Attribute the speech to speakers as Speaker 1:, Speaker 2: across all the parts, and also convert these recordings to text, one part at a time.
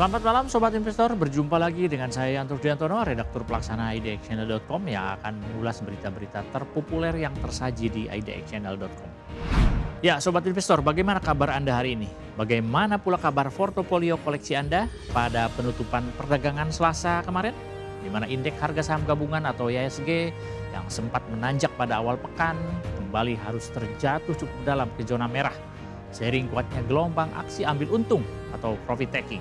Speaker 1: Selamat malam Sobat Investor, berjumpa lagi dengan saya Yanto Diantono, redaktur pelaksana idxchannel.com yang akan mengulas berita-berita terpopuler yang tersaji di idxchannel.com. Ya Sobat Investor, bagaimana kabar Anda hari ini? Bagaimana pula kabar portofolio koleksi Anda pada penutupan perdagangan Selasa kemarin? Di mana indeks harga saham gabungan atau IHSG yang sempat menanjak pada awal pekan kembali harus terjatuh cukup dalam ke zona merah seiring kuatnya gelombang aksi ambil untung atau profit taking.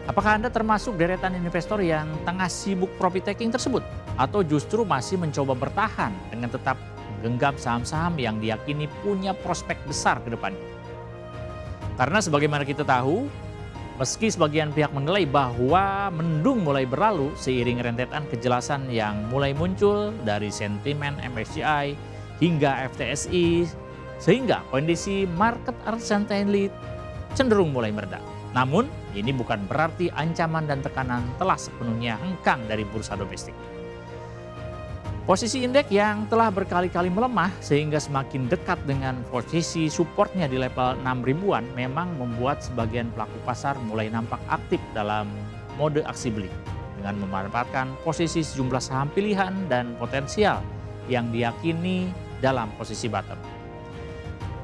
Speaker 1: Apakah Anda termasuk deretan investor yang tengah sibuk profit taking tersebut? Atau justru masih mencoba bertahan dengan tetap menggenggam saham-saham yang diyakini punya prospek besar ke depannya? Karena sebagaimana kita tahu, meski sebagian pihak menilai bahwa mendung mulai berlalu seiring rentetan kejelasan yang mulai muncul dari sentimen MSCI hingga FTSI, sehingga kondisi market uncertainty cenderung mulai mereda. Namun, ini bukan berarti ancaman dan tekanan telah sepenuhnya hengkang dari bursa domestik. Posisi indeks yang telah berkali-kali melemah sehingga semakin dekat dengan posisi supportnya di level 6 ribuan memang membuat sebagian pelaku pasar mulai nampak aktif dalam mode aksi beli dengan memanfaatkan posisi sejumlah saham pilihan dan potensial yang diyakini dalam posisi bottom.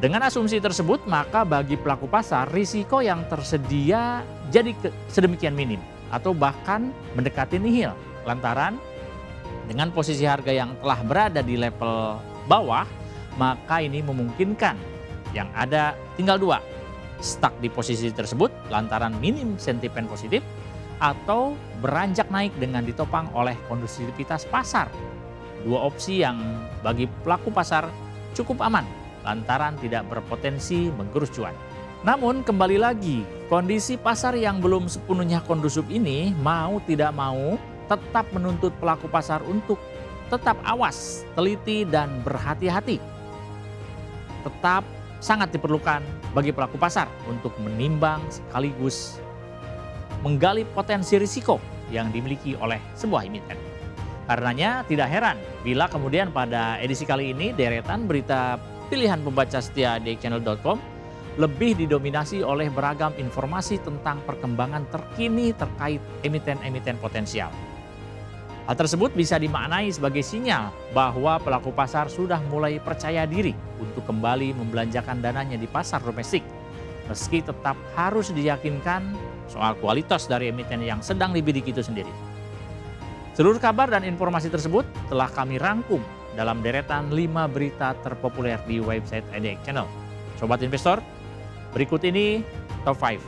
Speaker 1: Dengan asumsi tersebut, maka bagi pelaku pasar, risiko yang tersedia jadi sedemikian minim atau bahkan mendekati nihil. Lantaran dengan posisi harga yang telah berada di level bawah, maka ini memungkinkan yang ada tinggal dua, stuck di posisi tersebut lantaran minim sentimen positif atau beranjak naik dengan ditopang oleh kondusivitas pasar. Dua opsi yang bagi pelaku pasar cukup aman lantaran tidak berpotensi menggerus cuan. Namun kembali lagi, kondisi pasar yang belum sepenuhnya kondusif ini mau tidak mau tetap menuntut pelaku pasar untuk tetap awas, teliti dan berhati-hati. Tetap sangat diperlukan bagi pelaku pasar untuk menimbang sekaligus menggali potensi risiko yang dimiliki oleh sebuah emiten. Karenanya tidak heran bila kemudian pada edisi kali ini deretan berita pilihan pembaca setia idxchannel.com lebih didominasi oleh beragam informasi tentang perkembangan terkini terkait emiten-emiten potensial. Hal tersebut bisa dimaknai sebagai sinyal bahwa pelaku pasar sudah mulai percaya diri untuk kembali membelanjakan dananya di pasar domestik, meski tetap harus diyakinkan soal kualitas dari emiten yang sedang dibidik itu sendiri. Seluruh kabar dan informasi tersebut telah kami rangkum dalam deretan 5 berita terpopuler di website IDX Channel. Sobat investor, berikut ini top 5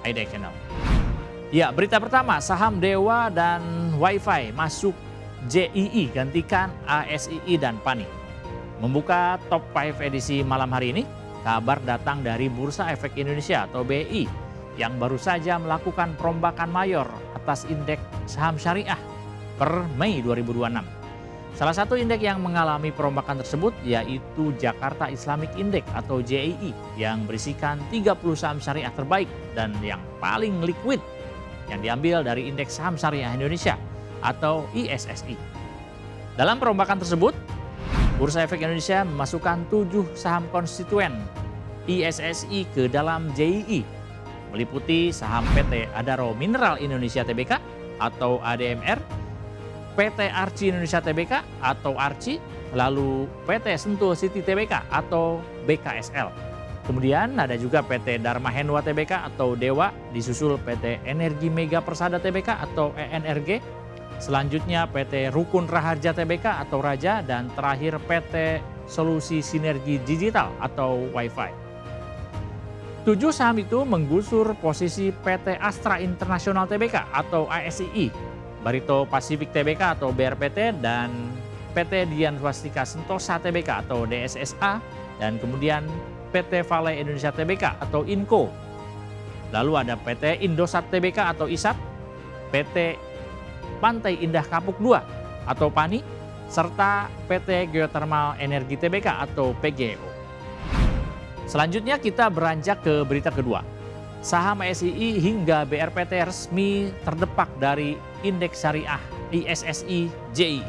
Speaker 1: IDX Channel. Ya, berita pertama, saham Dewa dan Wi-Fi masuk JII gantikan ASII dan PANI. Membuka top 5 edisi malam hari ini, kabar datang dari Bursa Efek Indonesia atau BI yang baru saja melakukan perombakan mayor atas indeks saham syariah per Mei 2026. Salah satu indeks yang mengalami perombakan tersebut yaitu Jakarta Islamic Index atau JII yang berisikan 30 saham syariah terbaik dan yang paling liquid yang diambil dari indeks saham syariah Indonesia atau ISSI. Dalam perombakan tersebut, Bursa Efek Indonesia memasukkan 7 saham konstituen ISSI ke dalam JII, meliputi saham PT Adaro Mineral Indonesia Tbk atau ADMR, PT Arci Indonesia Tbk atau Arci, lalu PT Sentul City Tbk atau BKSL. Kemudian ada juga PT Dharma Henwa Tbk atau Dewa, disusul PT Energi Mega Persada Tbk atau ENRG. Selanjutnya PT Rukun Raharja Tbk atau Raja, dan terakhir PT Solusi Sinergi Digital atau Wi-Fi. 7 saham itu menggusur posisi PT Astra International Tbk atau ASII, Barito Pacific Tbk atau BRPT, dan PT Dian Swastika Sentosa Tbk atau DSSA, dan kemudian PT Vale Indonesia Tbk atau INCO. Lalu ada PT Indosat Tbk atau ISAT, PT Pantai Indah Kapuk II atau PANI, serta PT Geothermal Energi Tbk atau PGEO. Selanjutnya kita beranjak ke berita kedua. Saham SII hingga BRPT resmi terdepak dari indeks syariah ISSI JII.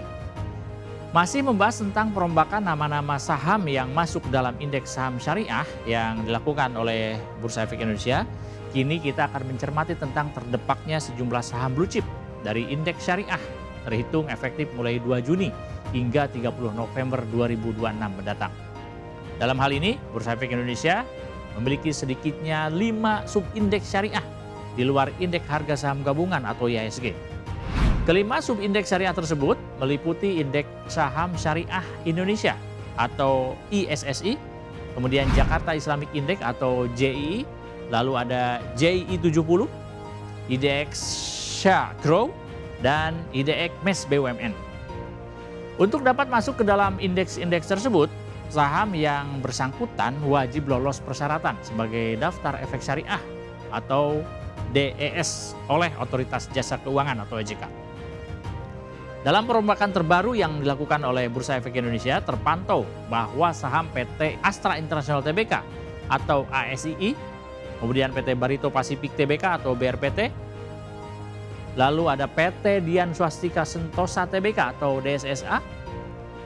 Speaker 1: Masih membahas tentang perombakan nama-nama saham yang masuk dalam indeks saham syariah yang dilakukan oleh Bursa Efek Indonesia. Kini kita akan mencermati tentang terdepaknya sejumlah saham blue chip dari indeks syariah terhitung efektif mulai 2 Juni hingga 30 November 2026 mendatang. Dalam hal ini, Bursa Efek Indonesia memiliki sedikitnya 5 subindeks syariah di luar indeks harga saham gabungan atau IHSG. Kelima subindeks syariah tersebut meliputi indeks saham syariah Indonesia atau ISSI, kemudian Jakarta Islamic Index atau JII, lalu ada JII 70, IDX Share Grow, dan IDX MES BUMN. Untuk dapat masuk ke dalam indeks-indeks tersebut, saham yang bersangkutan wajib lolos persyaratan sebagai daftar efek syariah atau DES oleh Otoritas Jasa Keuangan atau OJK. Dalam perombakan terbaru yang dilakukan oleh Bursa Efek Indonesia, terpantau bahwa saham PT Astra International Tbk atau ASII, kemudian PT Barito Pacific Tbk atau BRPT, lalu ada PT Dian Swastika Sentosa Tbk atau DSSA,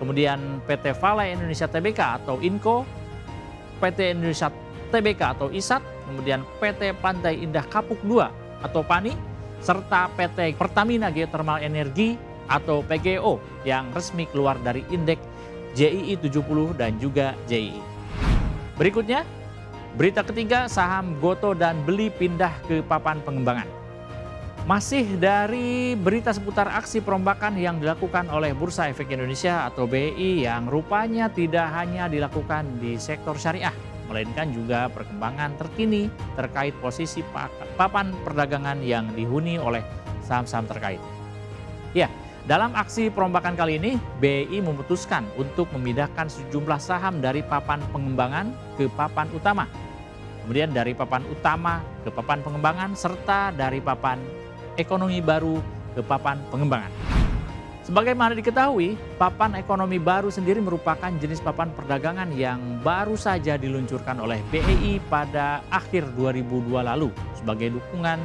Speaker 1: kemudian PT Vale Indonesia Tbk atau INCO, PT Indonesia Tbk atau ISAT, kemudian PT Pantai Indah Kapuk II atau PANI, serta PT Pertamina Geothermal Energi atau PGO yang resmi keluar dari indeks JII 70 dan juga JII. Berikutnya, berita ketiga, saham Gotoh dan Beli pindah ke papan pengembangan. Masih dari berita seputar aksi perombakan yang dilakukan oleh Bursa Efek Indonesia atau BEI yang rupanya tidak hanya dilakukan di sektor syariah, melainkan juga perkembangan terkini terkait posisi papan perdagangan yang dihuni oleh saham-saham terkait. Ya, dalam aksi perombakan kali ini, BEI memutuskan untuk memindahkan sejumlah saham dari papan pengembangan ke papan utama, kemudian dari papan utama ke papan pengembangan, serta dari papan ekonomi baru ke papan pengembangan. Sebagaimana diketahui, papan ekonomi baru sendiri merupakan jenis papan perdagangan yang baru saja diluncurkan oleh BEI pada akhir 2002 lalu sebagai dukungan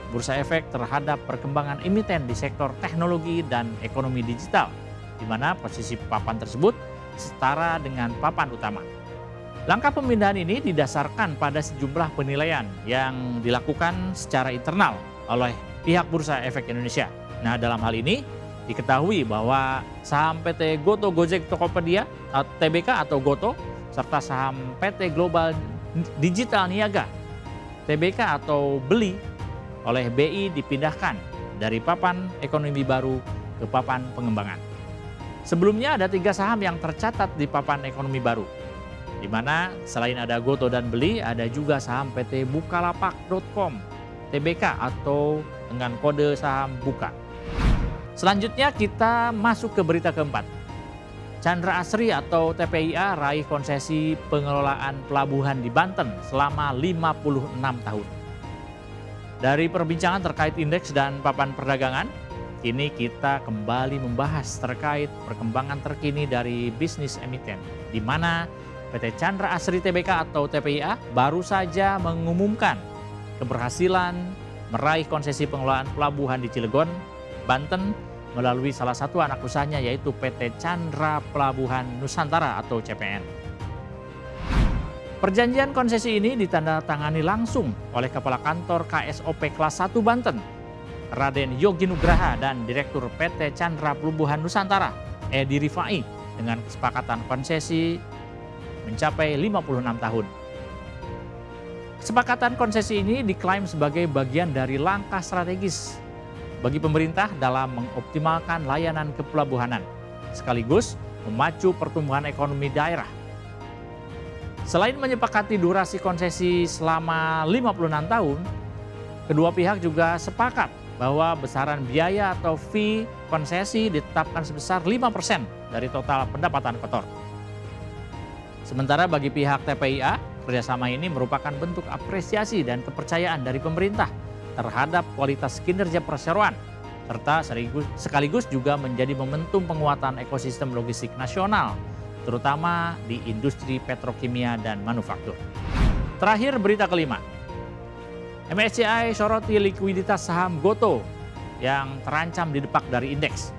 Speaker 1: Bursa Efek terhadap perkembangan emiten di sektor teknologi dan ekonomi digital, di mana posisi papan tersebut setara dengan papan utama. Langkah pemindahan ini didasarkan pada sejumlah penilaian yang dilakukan secara internal oleh pihak Bursa Efek Indonesia. Nah, dalam hal ini diketahui bahwa saham PT Gotoh Gojek Tokopedia Tbk atau Gotoh serta saham PT Global Digital Niaga Tbk atau Beli oleh BI dipindahkan dari papan ekonomi baru ke papan pengembangan. Sebelumnya ada 3 saham yang tercatat di papan ekonomi baru, di mana selain ada Gotoh dan Beli, ada juga saham PT Bukalapak.com Tbk atau dengan kode saham Buka. Selanjutnya kita masuk ke berita keempat. Chandra Asri atau TPIA raih konsesi pengelolaan pelabuhan di Banten selama 56 tahun. Dari perbincangan terkait indeks dan papan perdagangan, kini kita kembali membahas terkait perkembangan terkini dari bisnis emiten, di mana PT Chandra Asri Tbk atau TPIA baru saja mengumumkan keberhasilan meraih konsesi pengelolaan pelabuhan di Cilegon, Banten melalui salah satu anak usahanya yaitu PT Chandra Pelabuhan Nusantara atau CPN. Perjanjian konsesi ini ditandatangani langsung oleh Kepala Kantor KSOP Kelas 1 Banten, Raden Yogi Nugraha, dan Direktur PT Chandra Pelabuhan Nusantara, Edi Rifai, dengan kesepakatan konsesi mencapai 56 tahun. Kesepakatan konsesi ini diklaim sebagai bagian dari langkah strategis bagi pemerintah dalam mengoptimalkan layanan kepelabuhanan, sekaligus memacu pertumbuhan ekonomi daerah. Selain menyepakati durasi konsesi selama 56 tahun, kedua pihak juga sepakat bahwa besaran biaya atau fee konsesi ditetapkan sebesar 5% dari total pendapatan kotor. Sementara bagi pihak TPIA, kerjasama ini merupakan bentuk apresiasi dan kepercayaan dari pemerintah terhadap kualitas kinerja perseroan, serta sekaligus juga menjadi momentum penguatan ekosistem logistik nasional, terutama di industri petrokimia dan manufaktur. Terakhir, berita kelima. MSCI soroti likuiditas saham Gotoh yang terancam didepak dari indeks.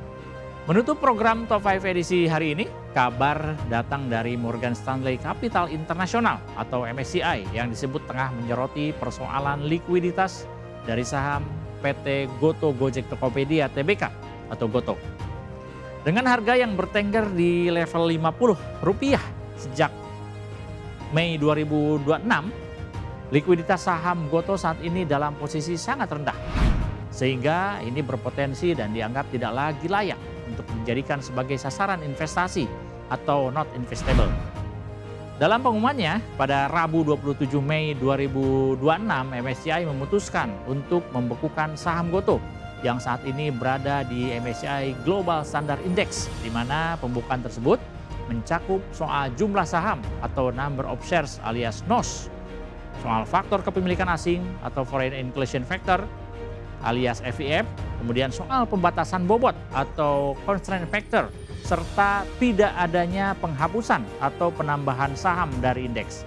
Speaker 1: Menutup program Top 5 edisi hari ini, kabar datang dari Morgan Stanley Capital International atau MSCI yang disebut tengah menyoroti persoalan likuiditas dari saham PT Goto Gojek Tokopedia Tbk atau Goto. Dengan harga yang bertengger di level Rp50 sejak Mei 2026, likuiditas saham Goto saat ini dalam posisi sangat rendah. Sehingga ini berpotensi dan dianggap tidak lagi layak untuk dijadikan sebagai sasaran investasi atau not investable. Dalam pengumumannya, pada Rabu 27 Mei 2026, MSCI memutuskan untuk membekukan saham Goto yang saat ini berada di MSCI Global Standard Index, di mana pembukaan tersebut mencakup soal jumlah saham atau number of shares alias NOS, soal faktor kepemilikan asing atau foreign inclusion factor alias FIF, kemudian soal pembatasan bobot atau constraint factor, serta tidak adanya penghapusan atau penambahan saham dari indeks.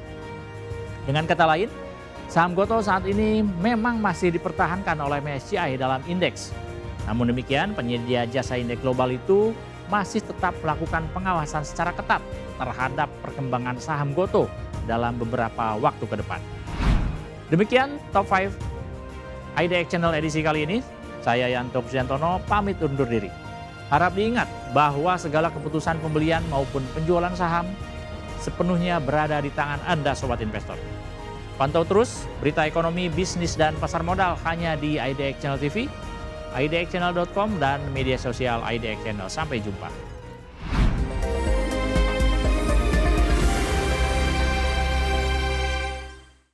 Speaker 1: Dengan kata lain, saham Goto saat ini memang masih dipertahankan oleh MSCI dalam indeks. Namun demikian, penyedia jasa indeks global itu masih tetap melakukan pengawasan secara ketat terhadap perkembangan saham Goto dalam beberapa waktu ke depan. Demikian Top 5 IDX Channel edisi kali ini. Saya Yanto Kristiantono pamit undur diri. Harap diingat bahwa segala keputusan pembelian maupun penjualan saham sepenuhnya berada di tangan Anda Sobat Investor. Pantau terus berita ekonomi, bisnis, dan pasar modal hanya di IDX Channel TV, idxchannel.com, dan media sosial IDX Channel. Sampai jumpa.